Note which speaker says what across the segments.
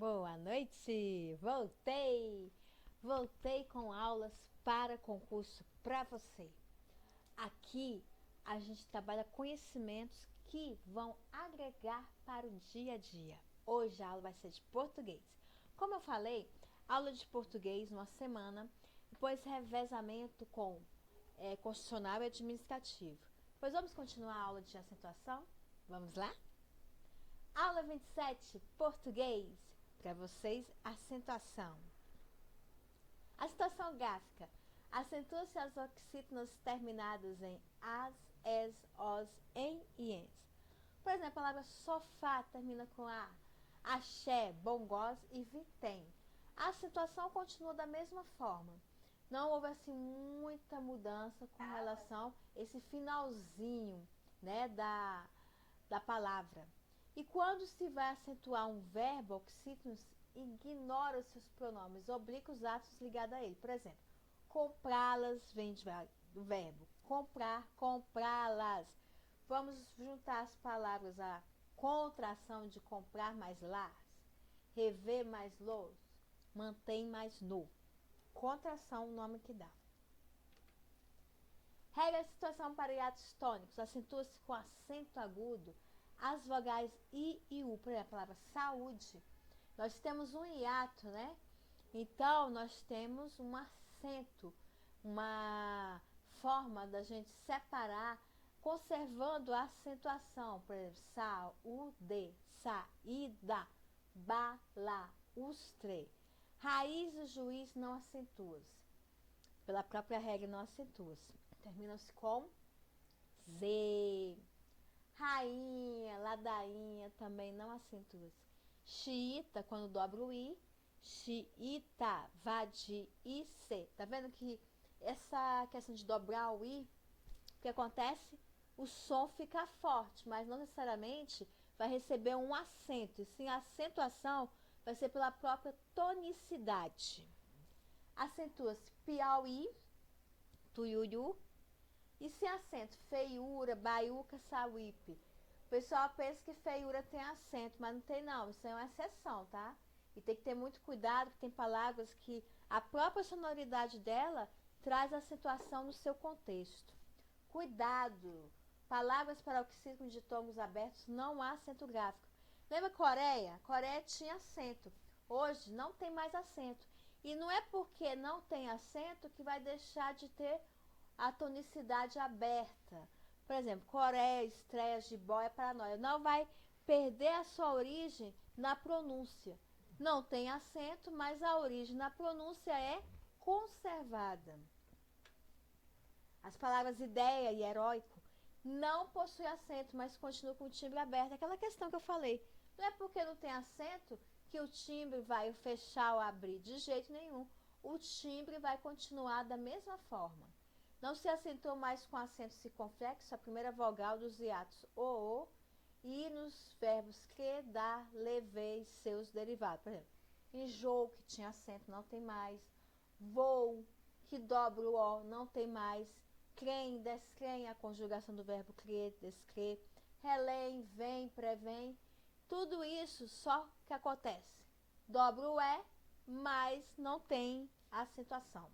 Speaker 1: Boa noite! Voltei! Voltei com aulas para concurso para você. Aqui a gente trabalha conhecimentos que vão agregar para o dia a dia. Hoje a aula vai ser de português. Como eu falei, aula de português uma semana, depois revezamento com constitucional e administrativo. Pois vamos continuar a aula de acentuação? Vamos lá? Aula 27, português. Para vocês, acentuação. Acentuação gráfica. Acentua-se as oxítonas terminadas em as, es, os, em e ens. Por exemplo, a palavra sofá termina com a. Axé, bongós e vitém. A acentuação continua da mesma forma. Não houve assim muita mudança com relação a esse finalzinho, né, da palavra. E quando se vai acentuar um verbo oxítono, ignora os seus pronomes, obliga os atos ligados a ele. Por exemplo, comprá-las vem do verbo comprar, comprá-las. Vamos juntar as palavras a contração de comprar mais las, rever mais los, mantém mais no. Contração, o nome que dá. Regra de situação para hiatos tônicos. Acentua-se com acento agudo as vogais I e U. Por exemplo, a palavra saúde. Nós temos um hiato, né? Então, nós temos um acento, uma forma da gente separar, conservando a acentuação. Por exemplo, saúde, saída, balaustre. Raiz e juiz não acentua-se. Pela própria regra, não acentua-se. Terminam-se com Z. Rainha, ladainha também não acentua-se. Xiita, quando dobra o I. Xiita, vadi, I, C. Tá vendo que essa questão de dobrar o I, o que acontece? O som fica forte, mas não necessariamente vai receber um acento. E sim, a acentuação vai ser pela própria tonicidade. Acentua-se Piauí, Tuiuiu, e sem acento, feiura, baiuca, sauípe. O pessoal pensa que feiura tem acento, mas não tem não, isso é uma exceção, tá? E tem que ter muito cuidado, porque tem palavras que a própria sonoridade dela traz acentuação no seu contexto. Cuidado! Palavras para oxítono de tongos abertos não há acento gráfico. Lembra Coreia? Coreia tinha acento. Hoje não tem mais acento. E não é porque não tem acento que vai deixar de ter a tonicidade aberta. Por exemplo, Coreia, estreias de boia, paranoia. Não vai perder a sua origem na pronúncia. Não tem acento, mas a origem na pronúncia é conservada. As palavras ideia e heróico não possuem acento, mas continuam com o timbre aberto. Aquela questão que eu falei. Não é porque não tem acento que o timbre vai fechar ou abrir. De jeito nenhum. O timbre vai continuar da mesma forma. Não se acentua mais com acento circunflexo, a primeira vogal dos hiatos o, e nos verbos que, dar, levei, seus derivados. Por exemplo, enjoo, que tinha acento, não tem mais. Voo, que dobra o o, não tem mais. Crem, descrem, a conjugação do verbo crer, descrer. Relém, vem, prevém. Tudo isso só que acontece. Dobra o e, mas não tem acentuação.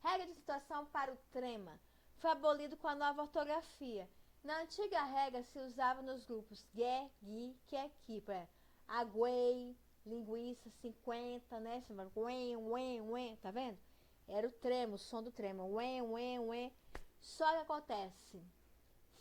Speaker 1: Regra de situação para o trema. Foi abolido com a nova ortografia. Na antiga regra se usava nos grupos gue, gui, que, ki. Aguei, linguiça, 50, né? Uen, tá vendo? Era o trema, o som do trema. Uen. Só que acontece,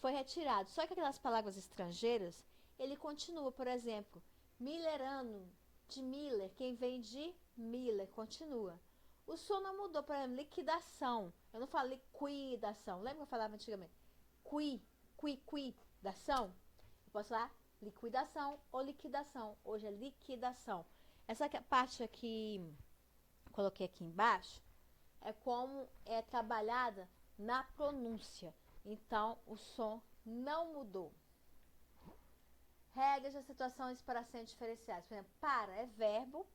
Speaker 1: foi retirado. Só que aquelas palavras estrangeiras, ele continua. Por exemplo, millerano, de Miller, quem vem de Miller, continua. O som não mudou, por exemplo, liquidação. Eu não falo liquidação. Lembra que eu falava antigamente? Dação. Eu posso falar liquidação ou liquidação. Hoje é liquidação. Essa parte aqui, coloquei aqui embaixo, é como é trabalhada na pronúncia. Então, o som não mudou. Regras de situações para acentos diferenciados. Por exemplo, para é verbo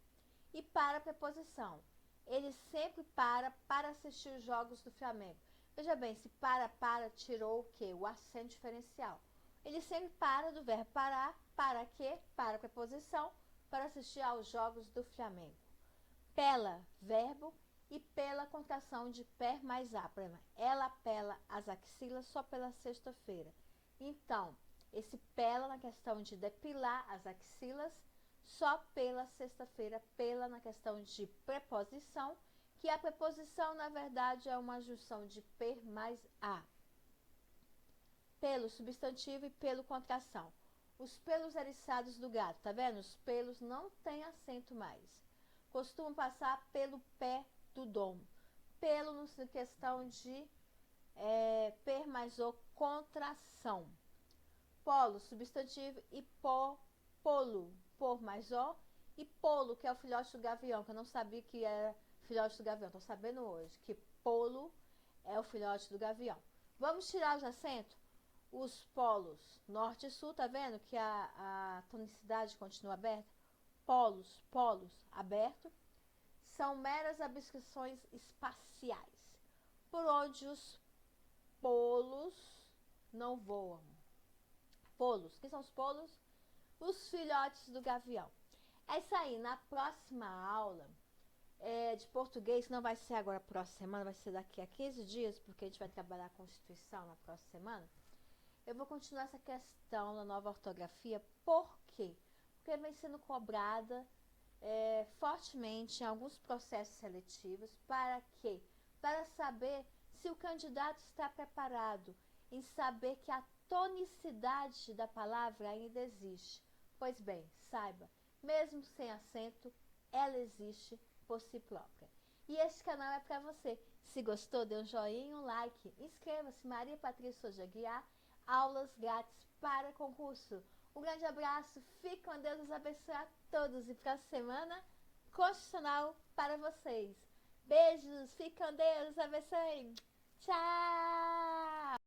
Speaker 1: e para preposição. Ele sempre para assistir os jogos do Flamengo. Veja bem, se para, tirou o quê? O acento diferencial. ele sempre para do verbo parar. Para quê? Para a preposição, para assistir aos jogos do Flamengo. Pela, verbo, e pela contração de per mais a. Por exemplo, ela pela as axilas só pela sexta-feira. Então, esse pela na questão de depilar as axilas só pela sexta-feira, pela na questão de preposição, que a preposição, na verdade, é uma junção de per mais a. Pelo substantivo e pelo contração. Os pelos eriçados do gato, tá vendo? Os pelos não têm acento mais. Costumam passar pelo pé do domo. Pelo na questão de per mais o, contração. Polo, substantivo, e polo, por mais o, e polo, que é o filhote do gavião, que eu não sabia que era filhote do gavião, tô sabendo hoje, que polo é o filhote do gavião. Vamos tirar os acentos? Os polos, norte e sul, tá vendo que a tonicidade continua aberta? Polos, aberto, são meras abstrações espaciais, por onde os polos não voam. Polos, quem são os polos? Os filhotes do gavião. É isso aí, na próxima aula de português, que não vai ser agora a próxima semana, vai ser daqui a 15 dias, porque a gente vai trabalhar a Constituição na próxima semana. Eu vou continuar essa questão da nova ortografia. Por quê? Porque vem sendo cobrada fortemente em alguns processos seletivos. Para quê? Para saber se o candidato está preparado em saber que a tonicidade da palavra ainda existe. Pois bem, saiba, mesmo sem acento, ela existe por si própria. E este canal é para você. Se gostou, dê um joinha, um like. Inscreva-se, Maria Patrícia Souza Aguiar. Aulas grátis para concurso. Um grande abraço, fique com Deus, nos abençoe a todos e para a semana constitucional para vocês. Beijos, fique com Deus, abençoe. Tchau!